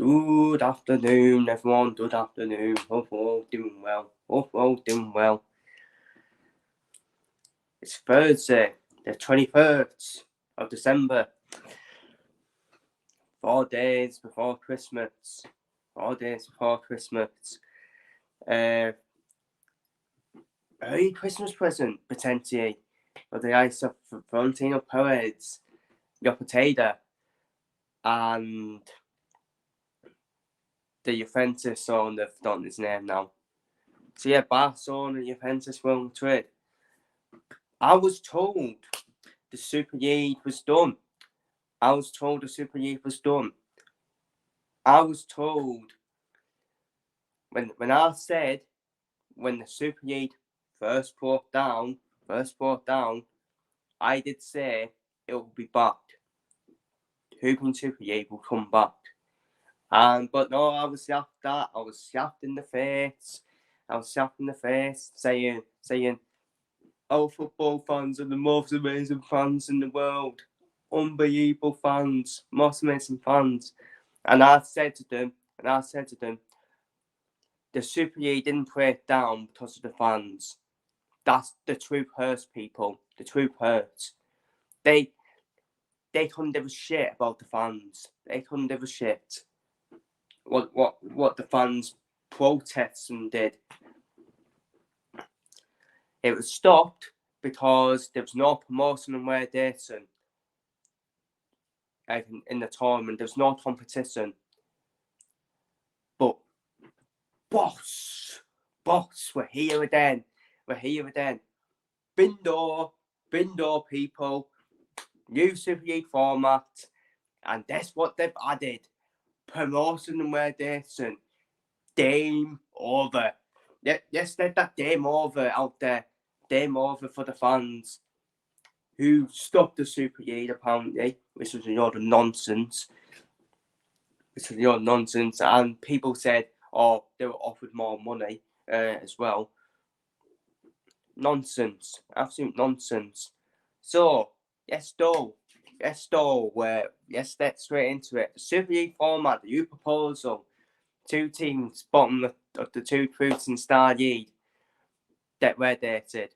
Good afternoon, everyone. Good afternoon. Hope we're all doing well. It's Thursday, the 23rd of December. 4 days before Christmas. Early Christmas present, potentially, for the ice of Florentino Perez, your potato, and the Juventus owner, I've forgotten his name now. So yeah, Barcelona and Juventus will trade. I was told the Super League was done. I was told when I said when the Super League first brought down, I did say it will be back. Hooping Super League will come back. But no, I was slapped at. I was slapped in the face, saying, "Oh, football fans are the most amazing fans in the world. Unbelievable fans, most amazing fans." And I said to them, the Super League didn't break down because of the fans. That's the truth hurts, people. The truth hurts. They couldn't give a shit about the fans. They couldn't give a shit. What the fans protested and did. It was stopped because there was no promotion and wear dating in the tournament. There was no competition. But boss, we're here again. Bindo people, new Super League format, and that's what they've added. Promotion and wear dating. Game over. Yes, let that game over out there. Game over for the fans who stopped the Super League, apparently, which was a lot of nonsense. And people said, oh, they were offered more money as well. Nonsense. Absolute nonsense. So, let's get straight into it. The Super League format, the new proposal. 2 teams, bottom of the 2 groups in Star League that were dated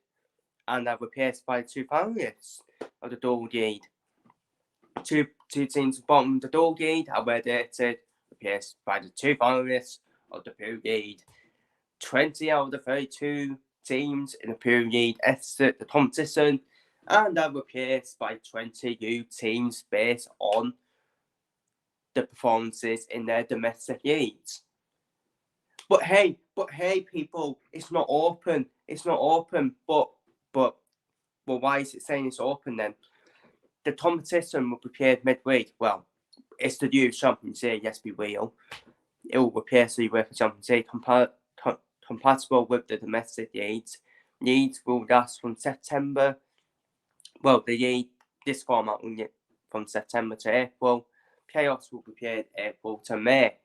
and are replaced by 2 finalists of the Double League. Two teams bottom of the Double League are dated, replaced by the 2 finalists of the Pure League. 20 out of the 32 teams in the Pure League exit the competition and are replaced by 20 new teams based on the performances in their domestic leagues. But hey, people, it's not open. But why is it saying it's open then? The competition will be played midweek. Well, it's the new Champions League, yes, be real. It will replace the UEFA Champions League, compatible with the domestic leagues. Leagues will last from September. Well, this format will get from September to April. Playoffs will be played April to May.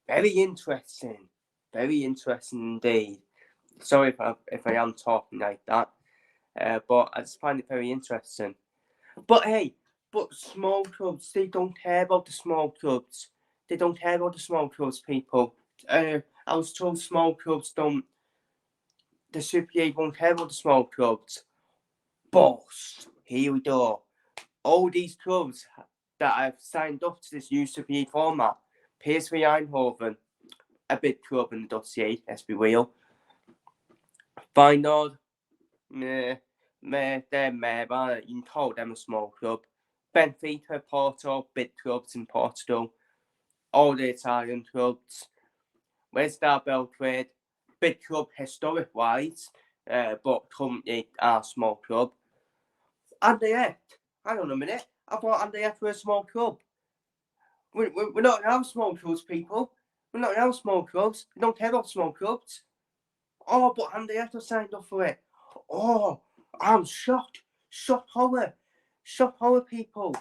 Very interesting indeed. Sorry if I am talking like that, but I just find it very interesting. But hey, small clubs, they don't care about the small clubs. People. I was told small clubs don't. The Super League won't care about the small clubs. Boss, here we go. All these clubs that have signed up to this new Super League format. PSV Eindhoven, a big club in the Dutch League, let's be real. Feyenoord, you can call them a small club. Benfica, Porto, big clubs in Portugal. All the Italian clubs. Red Star Belgrade, big club historic-wise, but currently a small club. Anderlecht, hang on a minute. I thought Anderlecht were a small club. We're not allowed small clubs, people. We're not allowed small clubs. We don't care about small clubs. Oh, but Anderlecht have signed up for it. Oh, I'm shocked. Shock horror, people.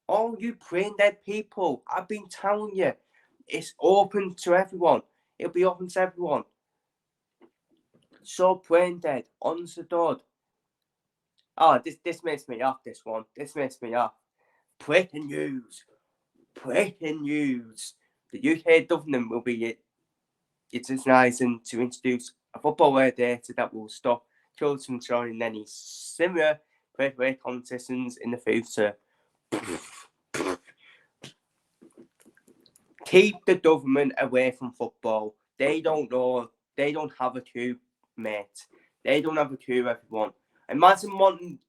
All you brain dead people, I've been telling you, it's open to everyone. It'll be open to everyone. So brain dead, honest to God. Oh, this makes me laugh, this one. This makes me laugh. Breaking news. the UK government will be utilising to introduce a football data that will stop clubs from joining any similar breakaway competitions in the future. Keep the government away from football. They don't know. They don't have a clue, mate. They don't have a clue, everyone. Imagine wanting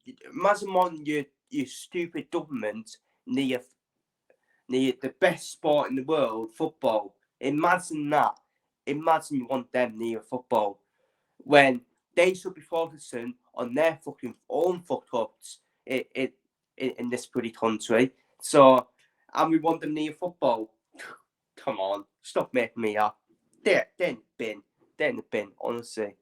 your stupid government near the best sport in the world, football. Imagine that. Imagine you want them near football when they should be focusing on their fucking own fuck ups in this pretty country. So, and we want them near football. Come on, stop making me up. They're in the bin, honestly.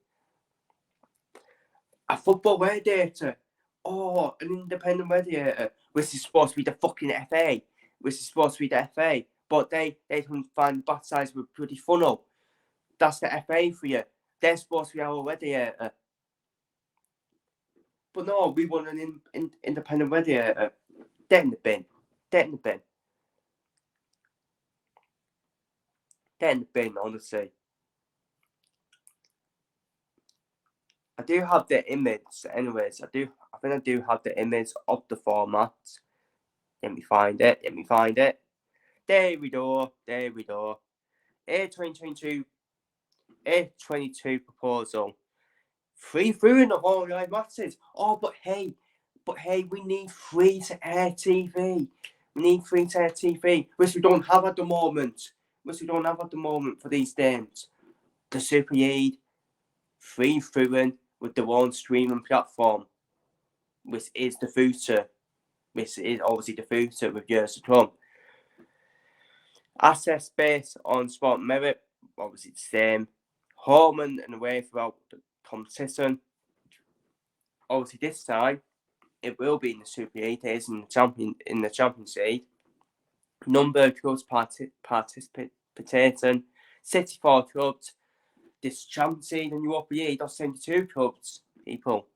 A football radiator. Oh, an independent radiator. Which is supposed to be the fucking FA. But they can find the backsides with pretty funnel. That's the FA for you. They're supposed to be our radiator. But no, we want an independent radiator. They're in the bin. They're in the bin, honestly. I do have the image, anyways. I think I do have the image of the format. Let me find it. There we go. A2022 proposal. 3 through in the whole live matches. Oh, but hey, we need free to air TV. Which we don't have at the moment. For these games. The Super League, 3 through in with their own streaming platform, which is the future. Which is obviously the future with years to come. Access based on sport merit, obviously the same. Home and away throughout the competition. Obviously this time it will be in the Super 8 days in the Champions League. Number of clubs participating, 64 clubs. This Champions League and Europa League, that's 72 clubs, people.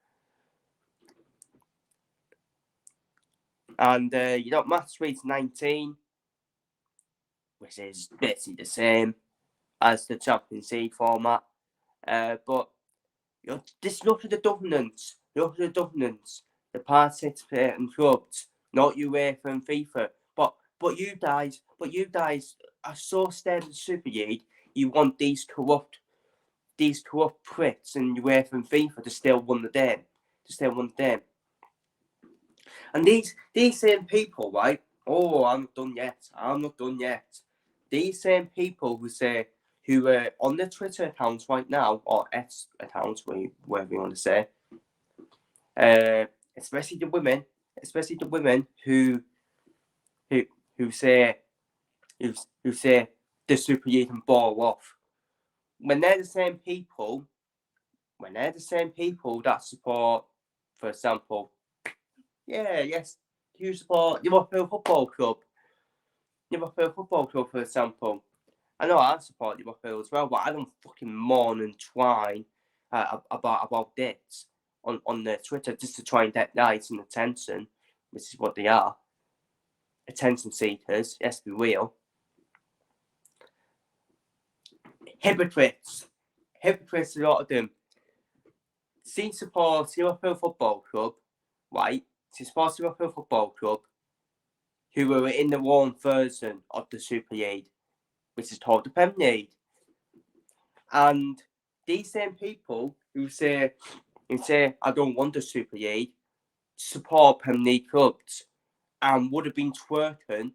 And you got match week 19, which is basically the same as the Champions League format. But look at the governance. The participating clubs, not UEFA and FIFA. But you guys are so scared of the Super League. You want these corrupt pricks in UEFA and FIFA to still win the game. And these same people, right? Oh, I'm not done yet. These same people who are on their Twitter accounts right now, or X accounts, whatever you want to say, especially the women who say the Super League can ball off. When they're the same people that support, for example, you support Liverpool Football Club. For example. I know I support Liverpool as well, but I don't fucking moan and twine about this on their Twitter just to try and get likes and attention, which is what they are. Attention seekers, let's be real. Hypocrites, a lot of them. See, support Liverpool Football Club, right? Support Liverpool Football Club, who were in the wrong version of the Super League, which is called the Premier League. And these same people who say I don't want the Super League, support Premier League clubs, and would have been twerking,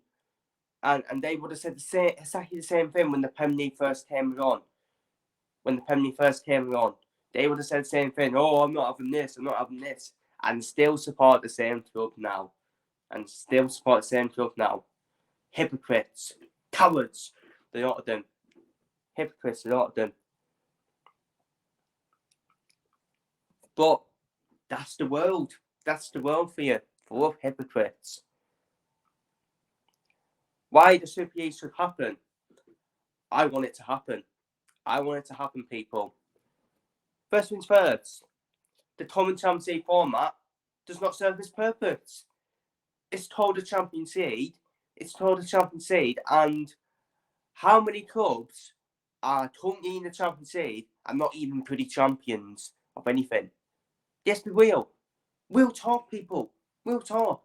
and they would have said exactly the same thing when the Premier League first came on. They would have said the same thing. Oh, I'm not having this, and still support the same club now. Hypocrites, cowards, a lot of them. Hypocrites, a lot of them. But that's the world. That's the world for you, full of hypocrites. Why the Super League should happen? I want it to happen. People. First things first, the common Champions League format does not serve its purpose. It's called a Champions League, and How many clubs are currently in the Champions League and not even pretty champions of anything? Yes, we will. We'll talk, people. We'll talk.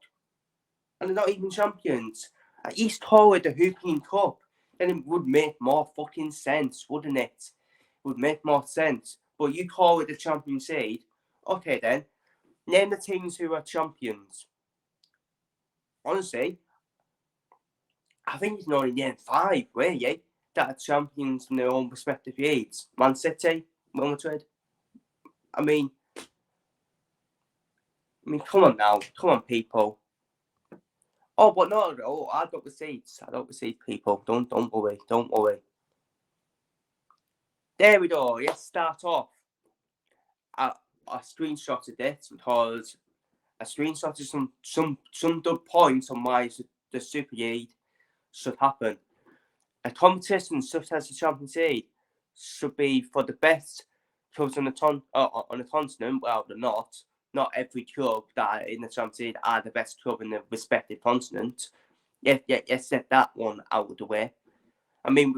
And they're not even champions. At least call it the Hooping Cup. Then it would make more fucking sense, wouldn't it? It would make more sense. But you call it the Champions League. Okay then. Name the teams who are champions. Honestly, I think you can only name 5, really, that are champions in their own respective leagues. Man City, Real Madrid. I mean, come on now. Come on, people. Oh, but no, I got receipts. People. Don't worry. Don't worry. There we go. Let's start off. I screenshotted it because I screenshotted some good points on why the Super League should happen. A competition such as the Champions League should be for the best clubs on the continent. Well, they're not. Not every club that are in the Champions League are the best club in the respective continent. Yeah, set that one out of the way. I mean,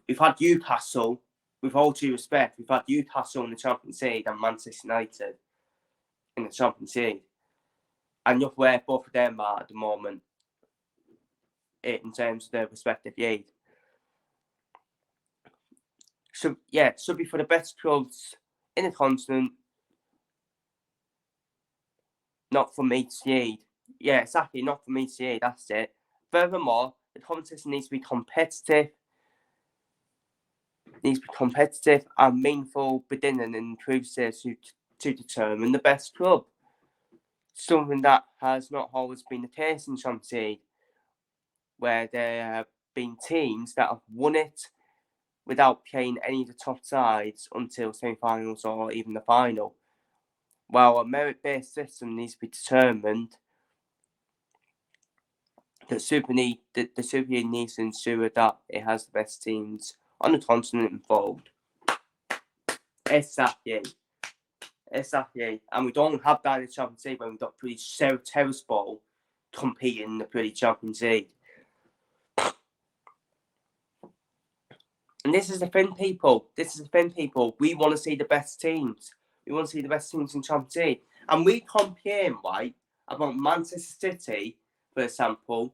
we've had Newcastle, with all due respect, we've had Newcastle in the Champions League and Manchester United in the Champions League. And look where both of them are at the moment in terms of their respective league. So, yeah, it should be for the best clubs in the continent, not for me to lead. Yeah, exactly, not for me to lead, that's it. Furthermore, the competition needs to be competitive. And meaningful, beginning and inclusive to determine the best club. Something that has not always been the case in Champions League, where there have been teams that have won it without playing any of the top sides until semi-finals or even the final. While a merit-based system needs to be determined, the Super League needs to ensure that it has the best teams on the continent involved. Exactly. And we don't have that in the Champions League when we've got pretty Terraspol competing in the pretty Champions League. And this is the thing, people. We want to see the best teams. We want to see the best teams in Champions League. And we complain, right, about Manchester City, for example.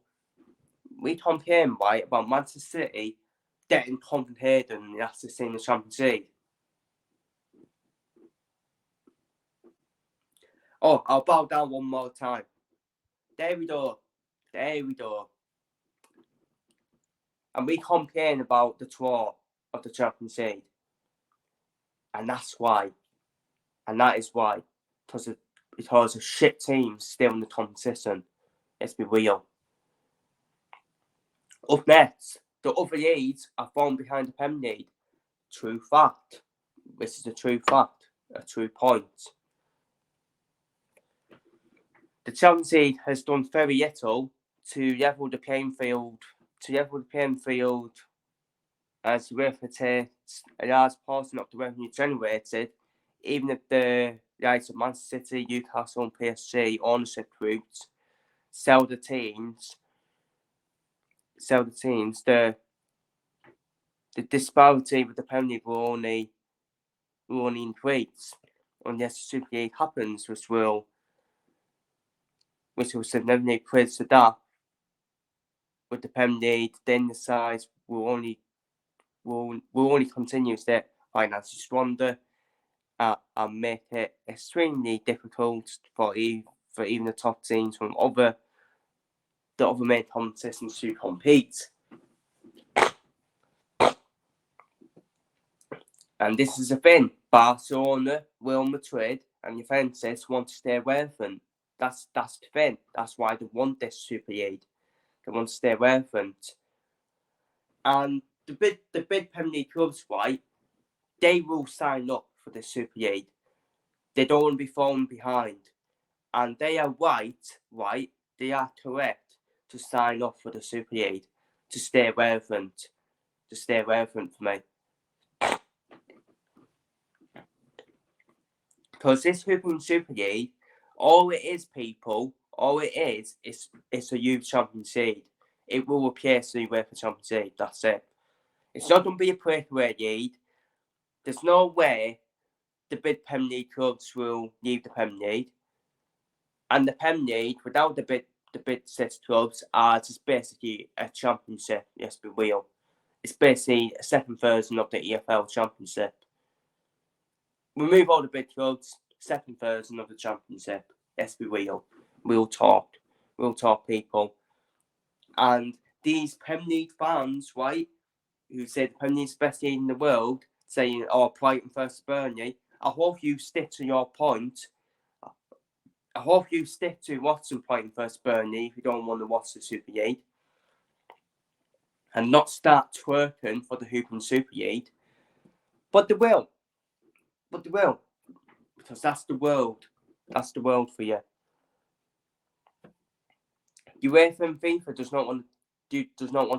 We complain, right, about Manchester City getting Copenhagen and that's the same in the Champions League. Oh, I'll bow down one more time. There we go. And we complain about the tour of the Champions League. And that's why. And that is why. Because of shit teams still in the competition. Let's be real. Up next, the other leagues are falling behind the Premier League. True fact. This is a true fact. A true point. The Champions League has done very little to level the playing field. As UEFA takes a large portion of the revenue generated, even if the likes of Manchester City, Newcastle, and PSG ownership groups sell the teams, the disparity with the Premier League will only increase unless the Super League happens, which will significantly increase the gap with the Premier League. Then the size will only continue to financially squander and make it extremely difficult for even the top teams from the other main competitions to compete. And this is the thing: Barcelona, Real Madrid, and Juventus want to stay away from. That's the thing. That's why they want this Super League. They want to stay away from it. And the big Premier League clubs, right? They will sign up for the Super League. They don't want to be falling behind. And they are right? They are correct to sign up for the Super League, to stay relevant, for me. Because this Hooping Super League, all it is, people, it's a youth Champions League. It will replace the UEFA Champions League, that's it. It's not going to be a breakaway league. There's no way the big Premier League clubs will leave the Premier League. And the Premier League, without the big 6 clubs, is basically a championship. Yes, we will. It's basically a second version of the EFL championship. Remove all the big clubs, second version of the championship. Yes, we will. We'll talk. We'll talk, people. And these Premier League fans, right, who say the Premier League's the best league in the world, saying, oh, Brighton versus Burnley, I hope you stick to your point. I hope you stick to watching Brighton versus Burnley if you don't want to watch the Super League. And not start twerking for the Hooping Super League. But they will. Because that's the world. That's the world for you. UEFA and FIFA does not want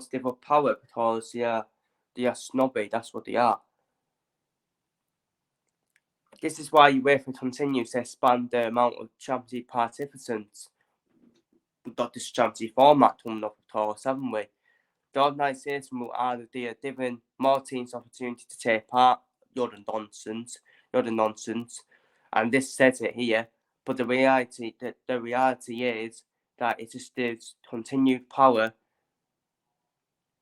to give up power because they are snobby. That's what they are. This is why UEFA continues to expand the amount of Champions League participants. We've got this Champions League format coming up, of course, haven't we? The organisation will either be giving more teams opportunity to take part. You're the nonsense. And this says it here. But the reality is that it just gives continued power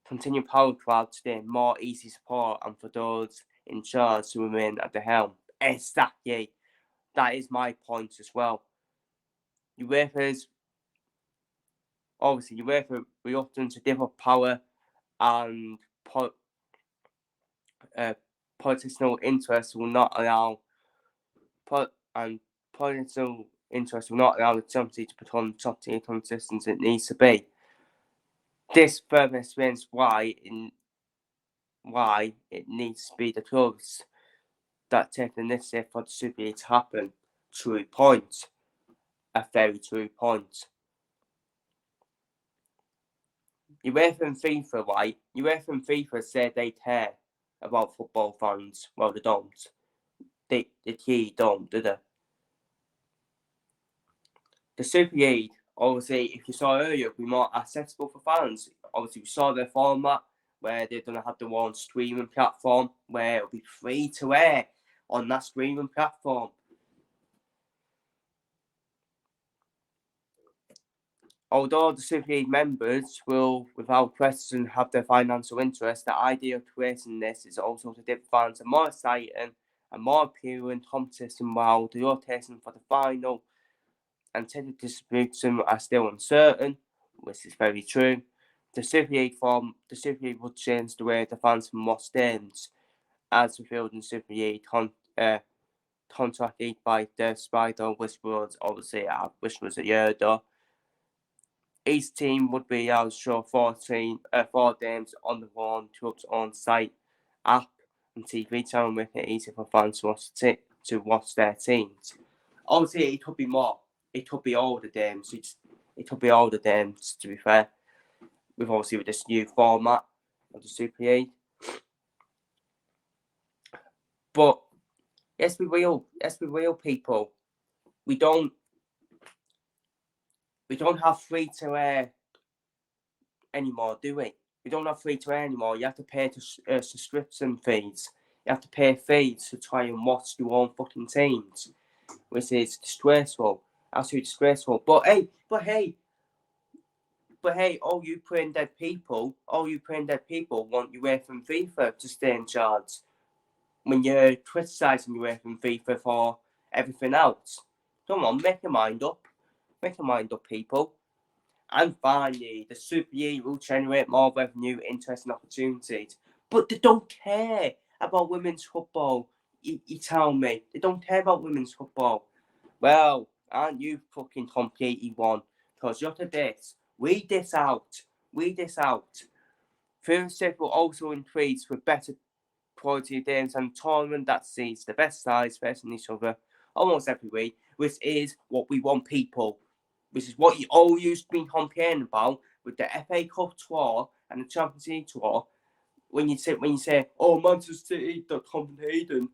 crowd today, more easy support, and for those in charge to remain at the helm. Exactly. That is my point as well. UEFA's obviously UEFA reluctant to give up power and political interests will not allow political interests will not allow the Champions League to become top tier consistent as it needs to be. This further explains why it needs to be the clubs that take the initiative for the Super League to happen. True point. A very true point. UEFA and FIFA, right? UEFA and FIFA say they care about football fans. Well, they don't. They clearly don't, do they? The Super League, obviously, if you saw earlier, will be more accessible for fans. Obviously, we saw their format where they're going to have their own streaming platform where it'll be free to air on that streaming platform. Although the Super League members will, without question, have their financial interest, the idea of creating this is also to give fans a more exciting and more appealing competition while the rotation for the final and ticket distribution are still uncertain, which is very true. The Super League would change the way the fans can watch games, as revealed in Super League contracted by the Spider, which was a year ago. Each team would be able to show 4 games on the one club's own site, app, and TV channel, making it easier for fans to watch their teams. Obviously, it could be more. It could be all the games. It could be all the games, to be fair. With this new format of the Super League. But let's be real, people. We don't have free to air anymore, do we? We don't have free to air anymore. You have to pay subscription fees. You have to pay fees to try and watch your own fucking teams, which is disgraceful. Absolutely disgraceful. But hey, all you brain dead people want UEFA and FIFA to stay in charge when you're criticising UEFA and FIFA for everything else. Come on, make your mind up. Make your mind up, people. And finally, the Super League will generate more revenue, interest, and opportunities. But they don't care about women's football. You tell me. They don't care about women's football. Well, aren't you fucking completely one? Because look at this. Read this out. Viewership will also increase with better quality games and tournament that sees the best sides facing each other almost every week, which is what we want, people. Which is what you all used to be complaining about with the FA Cup tour and the Champions League tour. When you say, oh, Manchester City, they're Copenhagen.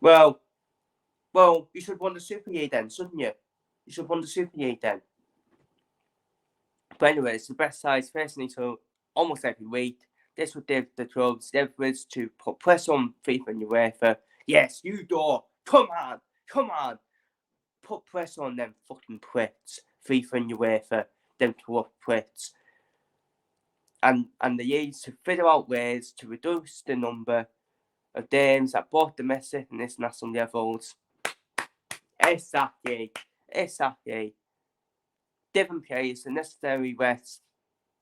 Well, you should want the Super League then, shouldn't you? You should want the Super League then. But anyway, it's the best sides facing each other almost every week. This would give the clubs the leverage to put pressure on FIFA and UEFA. Yes, you do. Come on. Put pressure on them fucking pricks. FIFA and UEFA, them corrupt pricks. And they need to figure out ways to reduce the number of games at both domestic and international levels. Exactly. Different players, the necessary rest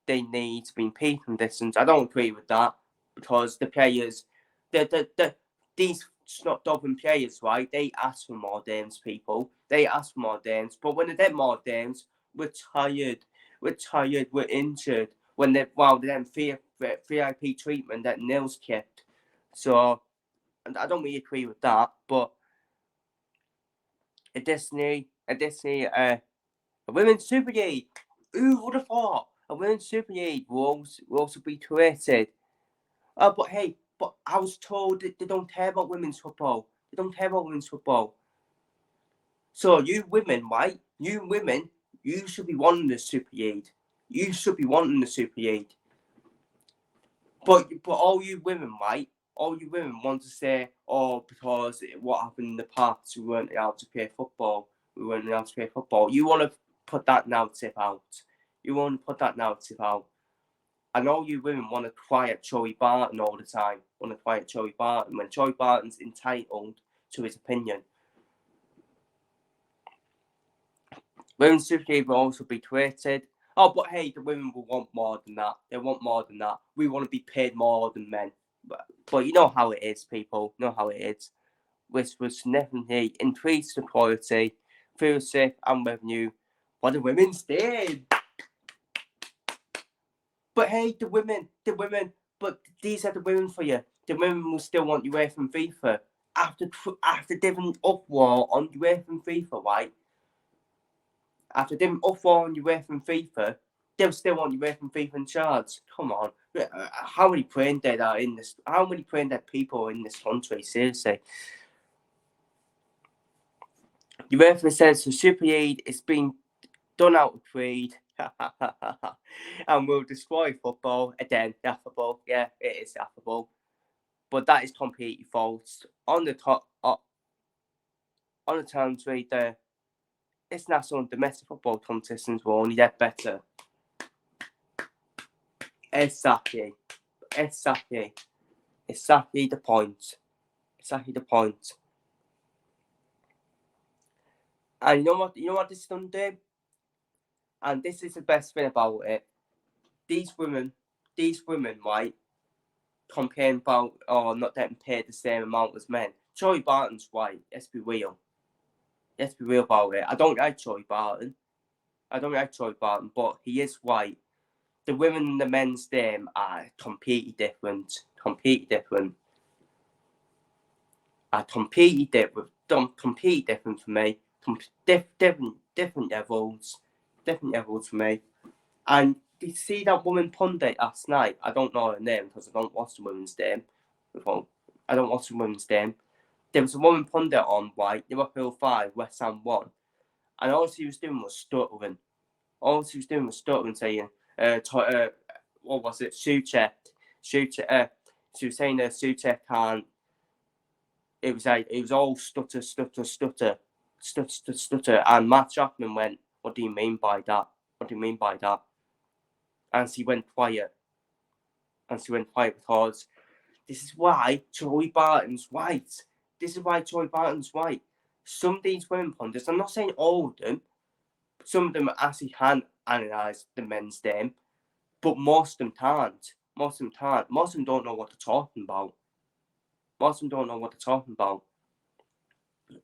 they need to be in peak conditions. I don't agree with that because the players, these not Dublin players, right? They ask for more games, people. They ask for more games, but when they get more games, we're tired. We're injured. When they then VIP treatment that nails kept. So I don't really agree with that. But additionally, a women's Super League. Who would have thought? A women's Super League will also be created. But I was told that they don't care about women's football. So you women, right? You should be wanting the Super League. But all you women, right? All you women want to say, oh, because what happened in the past, we weren't allowed to play football. You want to put that narrative out. And all you women want to quiet Joey Barton all the time. When Joey Barton's entitled to his opinion. Women's Super League will also be created. Oh, but hey, the women will want more than that. They want more than that. We want to be paid more than men. But you know how it is, people. Which will significantly increase the quality, viewership, and revenue for the women's game. But hey, the women, but these are the women for you. The women will still want you away from FIFA. After different uproar on UEFA and FIFA, right? After different uproar on UEFA and FIFA, they'll still want you away from FIFA and charge. Come on. How many brain dead are in this? How many brain dead people are in this country? Seriously. UEFA says the Super League is being done out of greed. And will destroy football. Again, laughable. Yeah, it is laughable. But that is completely false. On the terms where the international and domestic football competitions will only get better. Exactly the point. And you know what this done do? And this is the best thing about it. These women, right, complain about not getting paid the same amount as men. Joey Barton's right. Let's be real about it. I don't like Joey Barton, but he is right. The women and the men's game are completely different. Completely different for me. Different levels for me. And did you see that woman pundit last night? I don't know her name because I don't watch the women's game. There was a woman pundit on Liverpool 5, West Ham 1. And all she was doing was stuttering. Saying, what was it? Suchet. She was saying that Suchet can't. It was all stutter. And Matt Chapman went, what do you mean by that? And she went quiet. Because this is why Joey Barton's right. Some of these women pundits, I'm not saying all of them, some of them actually can analyse the men's game, but most of them can't. Most of them don't know what they're talking about.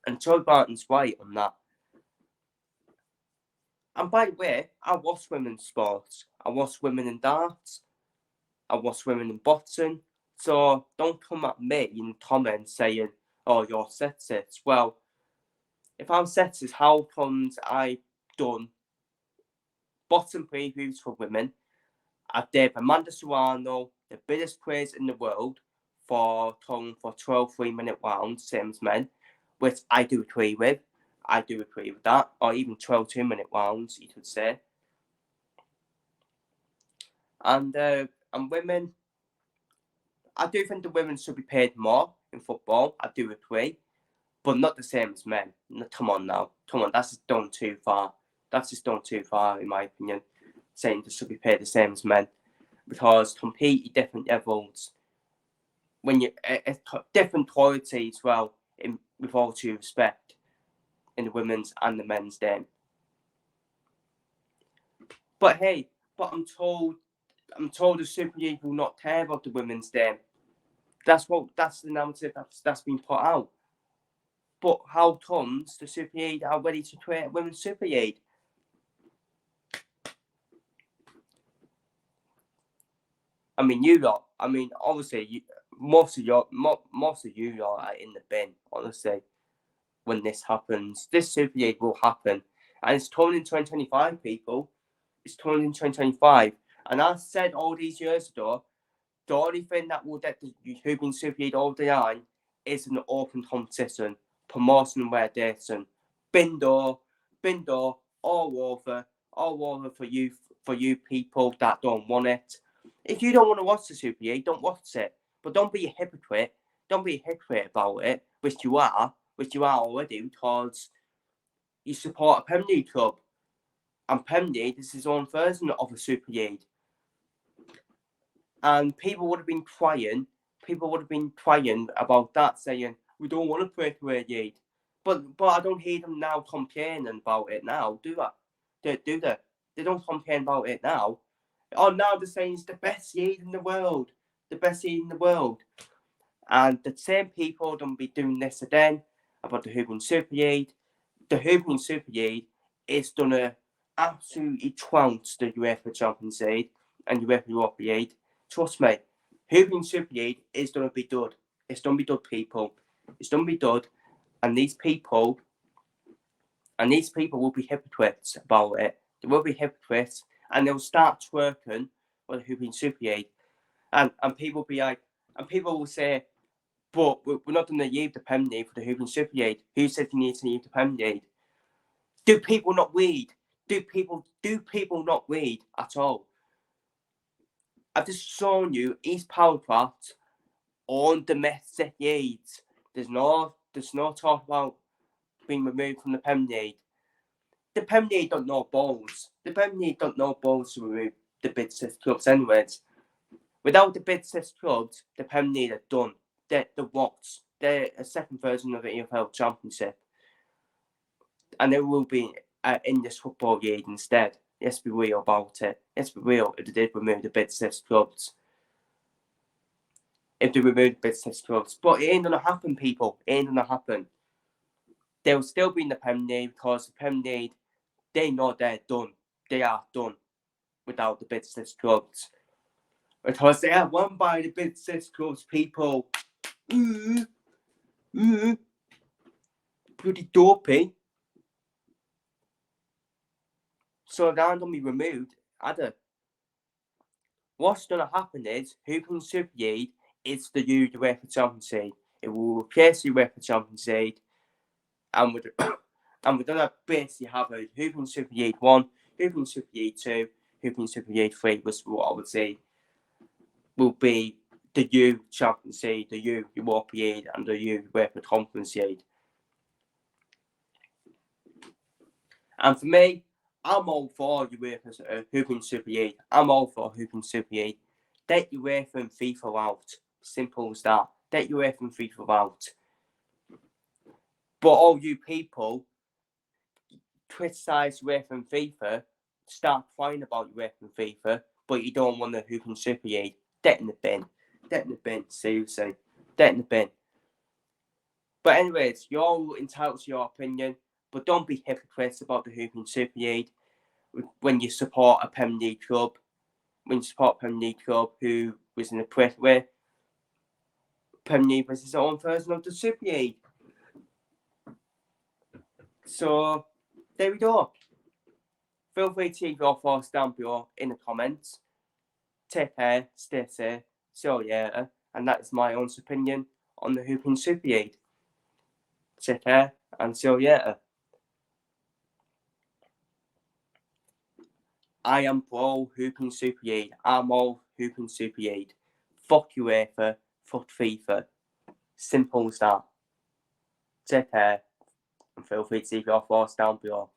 And Joey Barton's right on that. And by the way, I watch women's sports. I watch women in darts. I watch women in boxing. So don't come at me in comments saying, oh, you're sexist. Well, if I'm sexist, how comes I've done boxing previews for women? I gave Amanda Serrano the biggest praise in the world for 12 3-minute rounds, same as men, which I do agree with. Or even 12 2-minute rounds, you could say. And women, I do think the women should be paid more in football. I do agree, but not the same as men. No, come on now, come on, that's just done too far. That's just done too far, in my opinion. Saying they should be paid the same as men, because completely different levels. When you different quality as well, with all due respect, in the women's and the men's game. But hey, I'm told the Super League will not care about the women's game. That's the narrative that's been put out. But how comes the Super League are ready to create a women's Super League? I mean, you lot. I mean, obviously, most of you are in the bin. Honestly, when this happens, this Super League will happen, and it's coming in 2025, people. It's coming in 2025, and I said all these years ago, the only thing that will get the Hooping Super League over the line is an open competition, promotion and validation, bin door, all over for you people that don't want it. If you don't want to watch the Super League, don't watch it. But don't be a hypocrite. Don't be a hypocrite about it, which you are already, because you support a Premier League club. And Premier League is his own version of a Super League. And people would have been crying about that, saying, we don't want to break away league. But I don't hear them now complaining about it now, do they? Do they? They don't complain about it now. Oh, now they're saying it's the best league in the world. The best league in the world. And the same people don't be doing this again about the Hooping Super League. The Hooping Super League is going to absolutely trounce the UEFA Champions League and UEFA Europa League. Trust me, Hooping Super League is going to be good. It's going to be good, people. It's going to be good. And these people will be hypocrites about it. They will be hypocrites, and they'll start twerking with the Hooping Super League. And people will be like, and people will say, but we're not going to leave the Premier League for the Hooping Super League. Who said you need to leave the Premier League? Do people not read? Do people not read at all? I've just shown you East Powercraft on domestic leagues. There's no talk about being removed from the Premier League. The Premier League don't know balls. The Premier League don't know balls to remove the bid six clubs anyways. Without the bid six clubs, the Premier League are done. They're what? They're a second version of the EFL Championship. And they will be in this football league instead. Let's be real about it. Let's be real if they did remove the bid six clubs. If they remove the bid six clubs. But it ain't going to happen, people. It ain't going to happen. They'll still be in the Premier League, because the Premier League, they know they're done. They are done without the bid six clubs. Because they are won by the bid six clubs, people. Bloody dopey. So they're going to be removed, either. What's going to happen is, Hooping Super League is the new UEFA Champions League. It will replace the UEFA Champions League, and we're going to basically have a Hooping Super League 1, Hooping Super League 2, Hooping Super League 3, which what I would say will be the new Champions League, the new Europa League, and the new UEFA Conference League. And for me, I'm all for UEFA's Hooping Super League. I'm all for Hooping Super League. Take UEFA and FIFA out. Simple as that. Take UEFA and FIFA out. But all you people criticise UEFA and FIFA, start crying about UEFA and FIFA, but you don't want the Hooping Super League. Get in the bin. Get in the bin, seriously. Get in the bin. But anyways, you're all entitled to your opinion, but don't be hypocrites about the Hooping Super League when you support a Premier League club. When you support a Premier League club who was in a prick way, Premier League was his own version of the Super League. So, there we go. Feel free to leave your thoughts down below in the comments. Take care, stay safe, see you later, and that is my own opinion on the Hooping Super League. Take care, and see you later. I am pro hooping Super League. I'm all hooping Super League. Fuck UEFA. Fuck FIFA. Simple as that. Take care. And feel free to leave your thoughts down below.